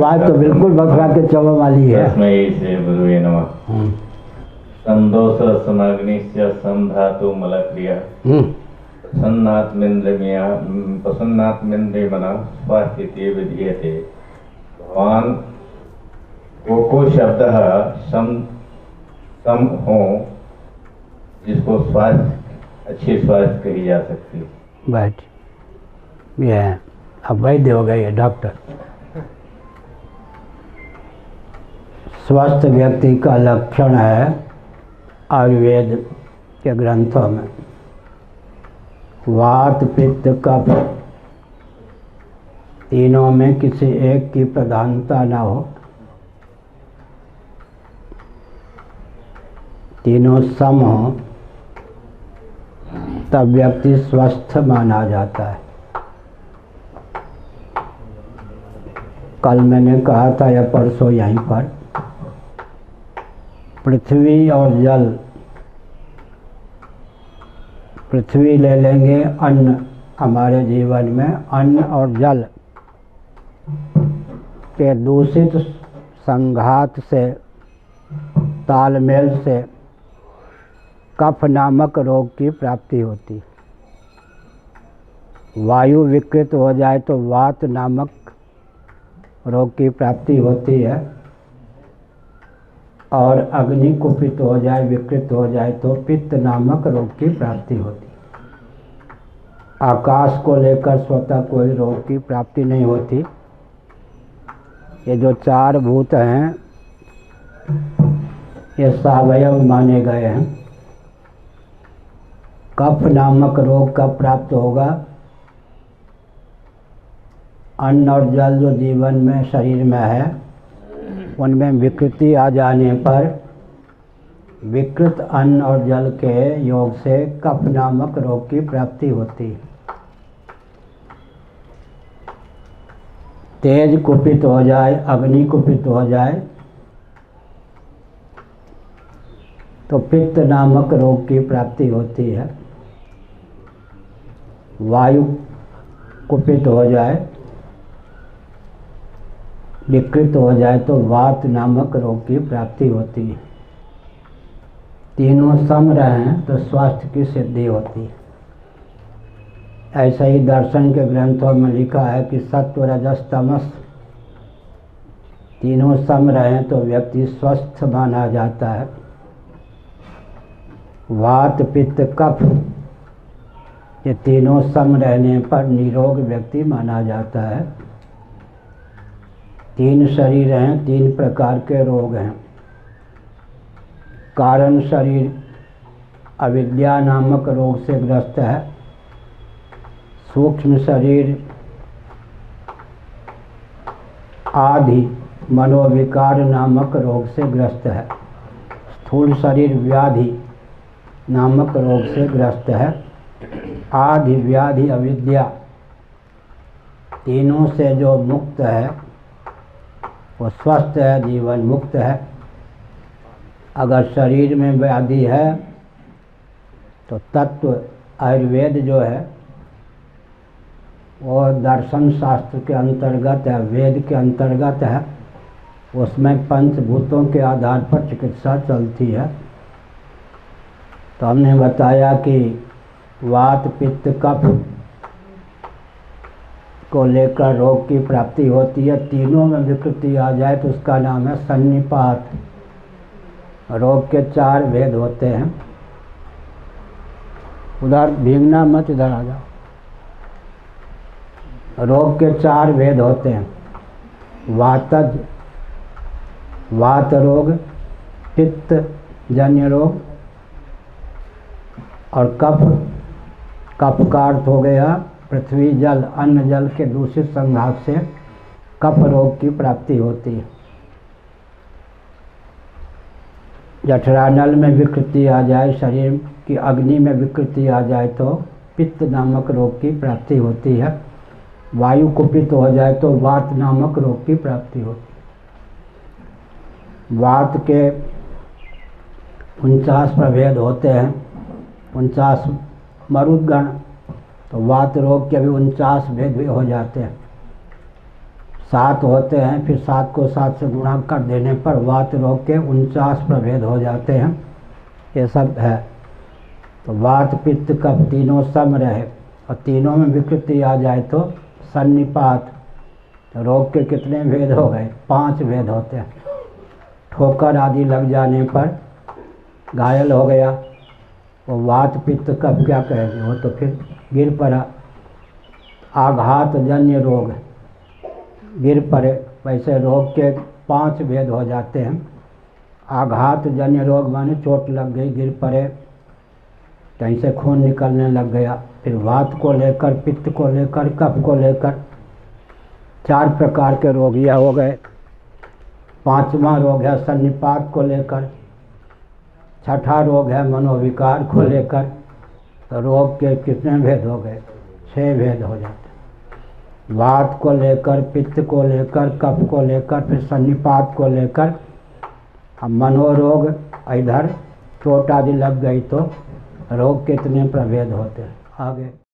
आवाज तो बिल्कुल बखरा के चलने वाली है। तस्मै श्री गुरुवे नमः। संदोष समाग्निश्च संधातु मलक्रिया प्रसन्नात्मेन्द्रियमना स्वास्थ्यते विधीयते। भगवान को शब्द सम हो जिसको स्वास्थ्य अच्छी स्वास्थ्य कही जा सकती है। बैठ ये अब वैद्य हो गए डॉक्टर। स्वस्थ व्यक्ति का लक्षण है आयुर्वेद के ग्रंथों में वात पित्त कफ तीनों में किसी एक की प्रधानता न हो, तीनों सम हो, तब व्यक्ति स्वस्थ माना जाता है। कल मैंने कहा था या परसों यहीं पर, पृथ्वी और जल, पृथ्वी ले लेंगे, अन्न हमारे जीवन में अन्न और जल के दूषित संघात से, तालमेल से कफ नामक रोग की प्राप्ति होती। वायु विकृत हो जाए तो वात नामक रोग की प्राप्ति होती है, और अग्नि कुपित हो जाए, विकृत हो जाए तो पित्त नामक रोग की प्राप्ति होती। आकाश को लेकर स्वतः कोई रोग की प्राप्ति नहीं होती। ये जो चार भूत हैं ये सावयव माने गए हैं। कफ नामक रोग कब प्राप्त होगा? अन्न और जल जो जीवन में शरीर में है उनमें विकृति आ जाने पर विकृत अन्न और जल के योग से कफ नामक रोग की प्राप्ति होती है। तेज कुपित हो जाए, अग्नि कुपित हो जाए तो पित्त नामक रोग की प्राप्ति होती है। वायु कुपित हो जाए, विकृत हो जाए तो वात नामक रोग की प्राप्ति होती है। तीनों सम रहें तो स्वास्थ्य की सिद्धि होती है। ऐसा ही दर्शन के ग्रंथों में लिखा है कि सत्व रजस तमस तीनों सम रहें तो व्यक्ति स्वस्थ माना जाता है। वात पित्त कफ ये तीनों सम रहने पर निरोग व्यक्ति माना जाता है। तीन शरीर हैं, तीन प्रकार के रोग हैं। कारण शरीर अविद्या नामक रोग से ग्रस्त है। सूक्ष्म शरीर आदि मनोविकार नामक रोग से ग्रस्त है। स्थूल शरीर व्याधि नामक रोग से ग्रस्त है। आदि व्याधि अविद्या तीनों से जो मुक्त है वो स्वस्थ है, जीवन मुक्त है। अगर शरीर में व्याधि है तो तत्व आयुर्वेद जो है वो दर्शन शास्त्र के अंतर्गत है, वेद के अंतर्गत है। उसमें पंचभूतों के आधार पर चिकित्सा चलती है। तो हमने बताया कि वात पित्त कफ को लेकर रोग की प्राप्ति होती है। तीनों में विकृति आ जाए तो उसका नाम है सन्निपात। रोग के चार भेद होते हैं। उधर भीगना मत, इधर आ जाओ। रोग के चार भेद होते हैं। वातज वात रोग, पित्त जन्य रोग और कफ। कफ का अर्थ हो गया पृथ्वी जल, अन्न जल के दूषित संघात से कफ रोग की प्राप्ति होती है। जठरानल में विकृति आ जाए, शरीर की अग्नि में विकृति आ जाए तो पित्त नामक रोग की प्राप्ति होती है। वायु कुपित हो जाए तो वात नामक रोग की प्राप्ति होती है। वात के 49 प्रभेद होते हैं, 49 मरुदगण, तो वात रोग के भी 49 भेद भी हो जाते हैं। 7 होते हैं, फिर 7 को 7 से गुणा कर देने पर वात रोग के 49 प्रभेद हो जाते हैं। ये सब है। तो वात पित्त कफ तीनों सम रहे और तीनों में विकृति आ जाए तो सन्निपात। रोग के कितने भेद हो गए? 5 भेद होते हैं। ठोकर आदि लग जाने पर घायल हो गया, वो वात पित्त कफ क्या कहेंगे, वो तो फिर गिर पड़ा। आघात जन्य रोग गिर पड़े, वैसे रोग के 5 भेद हो जाते हैं। आघात जन्य रोग माने चोट लग गई, गिर पड़े, कहीं से खून निकलने लग गया। फिर वात को लेकर, पित्त को लेकर, कफ को लेकर 4 प्रकार के रोग यह हो गए। 5वां रोग है सन्निपात को लेकर। 6ठा रोग है मनोविकार को लेकर। तो रोग के कितने भेद हो गए? 6 भेद हो जाते। वात को लेकर, पित्त को लेकर, कफ को लेकर, फिर सन्निपात को लेकर। अब मनोरोग, इधर चोट आदि लग गई तो रोग कितने प्रभेद होते हैं आगे।